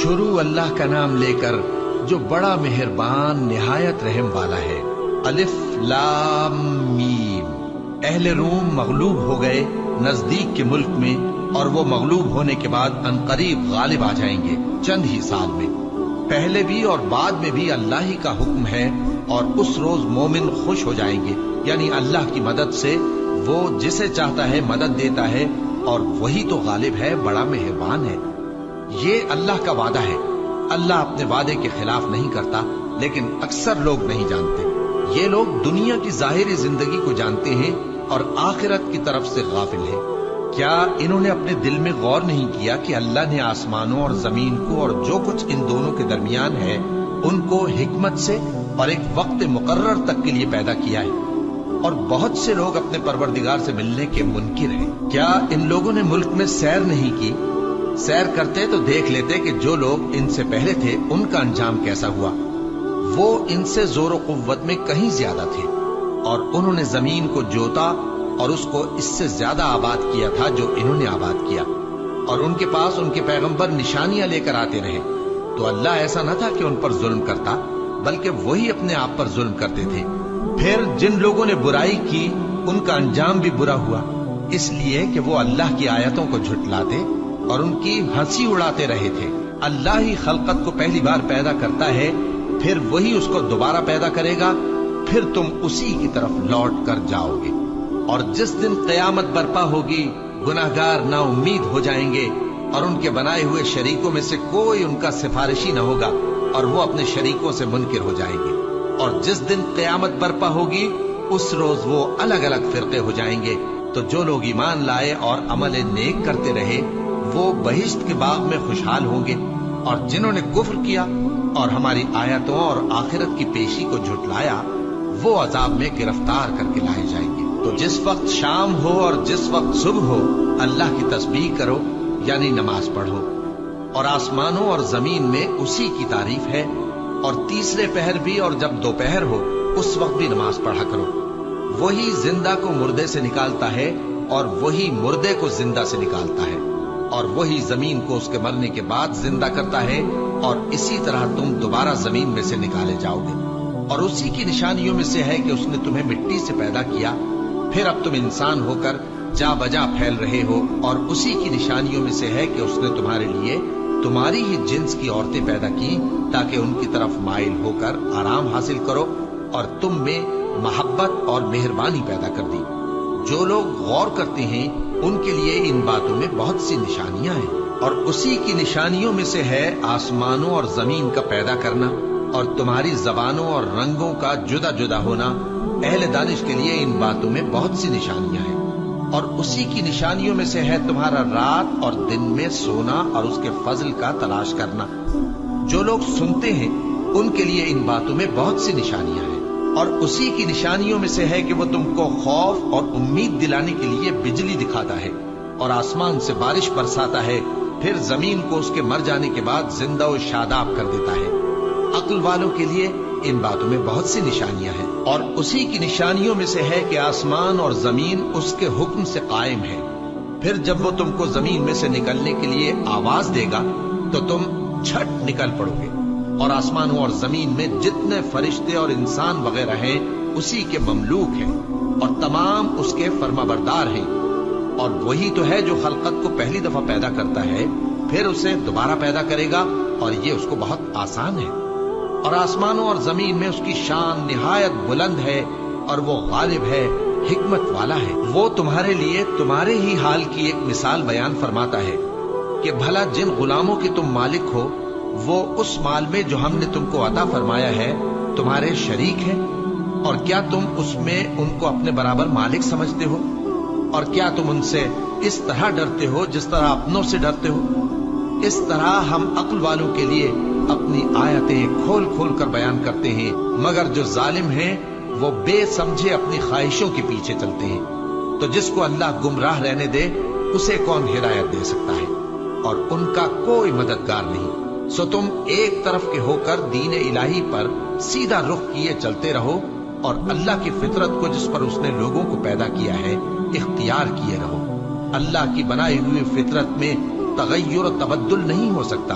شروع اللہ کا نام لے کر جو بڑا مہربان نہایت رحم والا ہے۔ الف لام میم۔ اہل روم مغلوب ہو گئے نزدیک کے ملک میں، اور وہ مغلوب ہونے کے بعد عنقریب غالب آ جائیں گے چند ہی سال میں۔ پہلے بھی اور بعد میں بھی اللہ ہی کا حکم ہے، اور اس روز مومن خوش ہو جائیں گے، یعنی اللہ کی مدد سے وہ جسے چاہتا ہے مدد دیتا ہے، اور وہی تو غالب ہے، بڑا مہربان ہے۔ یہ اللہ کا وعدہ ہے۔ اللہ اپنے وعدے کے خلاف نہیں کرتا، لیکن اکثر لوگ نہیں جانتے۔ یہ لوگ دنیا کی ظاہری زندگی کو جانتے ہیں اور آخرت کی طرف سے غافل ہیں۔ کیا انہوں نے اپنے دل میں غور نہیں کیا کہ اللہ نے آسمانوں اور زمین کو اور جو کچھ ان دونوں کے درمیان ہے ان کو حکمت سے اور ایک وقت مقرر تک کے لیے پیدا کیا ہے؟ اور بہت سے لوگ اپنے پروردگار سے ملنے کے منکر ہیں۔ کیا ان لوگوں نے ملک میں سیر نہیں کی؟ سیر کرتے تو دیکھ لیتے کہ جو لوگ ان سے پہلے تھے ان کا انجام کیسا ہوا۔ وہ ان سے زور و قوت میں کہیں زیادہ تھے، اور انہوں نے زمین کو جوتا اور اس کو اس سے زیادہ آباد کیا تھا جو انہوں نے آباد کیا، اور ان کے پاس ان کے پیغمبر نشانیاں لے کر آتے رہے۔ تو اللہ ایسا نہ تھا کہ ان پر ظلم کرتا، بلکہ وہی اپنے آپ پر ظلم کرتے تھے۔ پھر جن لوگوں نے برائی کی ان کا انجام بھی برا ہوا، اس لیے کہ وہ اللہ کی آیتوں کو جھٹلاتے اور ان کی ہنسی اڑاتے رہے تھے۔ اللہ ہی خلقت کو پہلی بار پیدا کرتا ہے، پھر وہی اس کو دوبارہ پیدا کرے گا، پھر تم اسی کی طرف لوٹ کر جاؤ گے۔ اور جس دن قیامت برپا ہوگی گناہگار نا امید ہو جائیں گے، اور ان کے بنائے ہوئے شریکوں میں سے کوئی ان کا سفارشی نہ ہوگا، اور وہ اپنے شریکوں سے منکر ہو جائیں گے۔ اور جس دن قیامت برپا ہوگی اس روز وہ الگ الگ فرقے ہو جائیں گے۔ تو جو لوگ ایمان لائے اور عمل نیک کرتے رہے وہ بہشت کے باغ میں خوشحال ہوں گے، اور جنہوں نے کفر کیا اور ہماری آیتوں اور آخرت کی پیشی کو جھٹلایا وہ عذاب میں گرفتار کر کے لائے جائیں گے۔ تو جس وقت شام ہو اور جس وقت صبح ہو اللہ کی تسبیح کرو، یعنی نماز پڑھو، اور آسمانوں اور زمین میں اسی کی تعریف ہے، اور تیسرے پہر بھی اور جب دوپہر ہو اس وقت بھی نماز پڑھا کرو۔ وہی زندہ کو مردے سے نکالتا ہے اور وہی مردے کو زندہ سے نکالتا ہے، اور وہی زمین کو اس کے مرنے کے بعد زندہ کرتا ہے، اور اسی طرح تم دوبارہ زمین میں سے نکالے جاؤ گے۔ اور اسی کی نشانیوں میں سے ہے کہ اس نے تمہیں مٹی سے پیدا کیا، پھر اب تم انسان ہو کر جا بجا پھیل رہے ہو، اور اسی کی نشانیوں میں سے ہے کہ اس نے تمہارے لیے تمہاری ہی جنس کی عورتیں پیدا کی تاکہ ان کی طرف مائل ہو کر آرام حاصل کرو، اور تم میں محبت اور مہربانی پیدا کر دی۔ جو لوگ غور کرتے ہیں ان کے لیے ان باتوں میں بہت سی نشانیاں ہیں۔ اور اسی کی نشانیوں میں سے ہے آسمانوں اور زمین کا پیدا کرنا، اور تمہاری زبانوں اور رنگوں کا جدا جدا ہونا۔ اہل دانش کے لیے ان باتوں میں بہت سی نشانیاں ہیں۔ اور اسی کی نشانیوں میں سے ہے تمہارا رات اور دن میں سونا اور اس کے فضل کا تلاش کرنا۔ جو لوگ سنتے ہیں ان کے لیے ان باتوں میں بہت سی نشانیاں ہیں۔ اور اسی کی نشانیوں میں سے ہے کہ وہ تم کو خوف اور امید دلانے کے لیے بجلی دکھاتا ہے، اور آسمان سے بارش برساتا ہے، پھر زمین کو اس کے مر جانے کے بعد زندہ و شاداب کر دیتا ہے۔ عقل والوں کے لیے ان باتوں میں بہت سی نشانیاں ہیں۔ اور اسی کی نشانیوں میں سے ہے کہ آسمان اور زمین اس کے حکم سے قائم ہے، پھر جب وہ تم کو زمین میں سے نکلنے کے لیے آواز دے گا تو تم جھٹ نکل پڑو گے۔ اور آسمانوں اور زمین میں جتنے فرشتے اور انسان وغیرہ ہیں اسی کے مملوک ہیں، اور تمام اس کے فرما بردار ہیں۔ اور وہی تو ہے جو خلقت کو پہلی دفعہ پیدا کرتا ہے، پھر اسے دوبارہ پیدا کرے گا، اور یہ اس کو بہت آسان ہے۔ اور آسمانوں اور زمین میں اس کی شان نہایت بلند ہے، اور وہ غالب ہے، حکمت والا ہے۔ وہ تمہارے لیے تمہارے ہی حال کی ایک مثال بیان فرماتا ہے کہ بھلا جن غلاموں کے تم مالک ہو وہ اس مال میں جو ہم نے تم کو عطا فرمایا ہے تمہارے شریک ہیں، اور کیا تم اس میں ان کو اپنے برابر مالک سمجھتے ہو؟ اور کیا تم ان سے اس طرح ڈرتے ہو جس طرح اپنوں سے ڈرتے ہو؟ اس طرح ہم عقل والوں کے لیے اپنی آیتیں کھول کھول کر بیان کرتے ہیں، مگر جو ظالم ہیں وہ بے سمجھے اپنی خواہشوں کے پیچھے چلتے ہیں۔ تو جس کو اللہ گمراہ رہنے دے اسے کون ہدایت دے سکتا ہے؟ اور ان کا کوئی مددگار نہیں۔ سو تم ایک طرف کے ہو کر دین الہی پر سیدھا رخ کیے چلتے رہو، اور اللہ کی فطرت کو جس پر اس نے لوگوں کو پیدا کیا ہے اختیار کیے رہو۔ اللہ کی بنائی ہوئی فطرت میں تغیر و تبدل نہیں ہو سکتا۔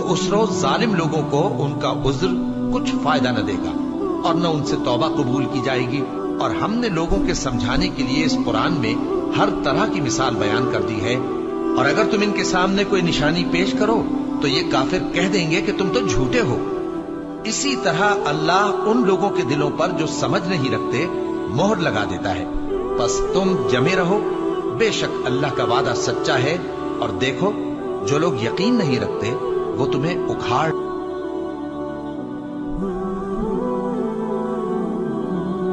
تو اس روز ظالم لوگوں کو ان کا عذر کچھ فائدہ نہ دے گا اور نہ ان سے توبہ قبول کی جائے گی. اور ہم نے لوگوں کے سمجھانے کے لیے اس قرآن میں ہر طرح کی مثال بیان کر دی ہے. اور اگر تم ان کے سامنے کوئی نشانی پیش کرو تو یہ کافر کہہ دیں گے کہ تم تو جھوٹے ہو. اسی طرح اللہ ان لوگوں کے دلوں پر جو سمجھ نہیں رکھتے مہر لگا دیتا ہے. بس تم جمے رہو، بے شک اللہ کا وعدہ سچا ہے. اور دیکھو جو لوگ یقین نہیں رکھتے وہ تمہیں اکھاڑ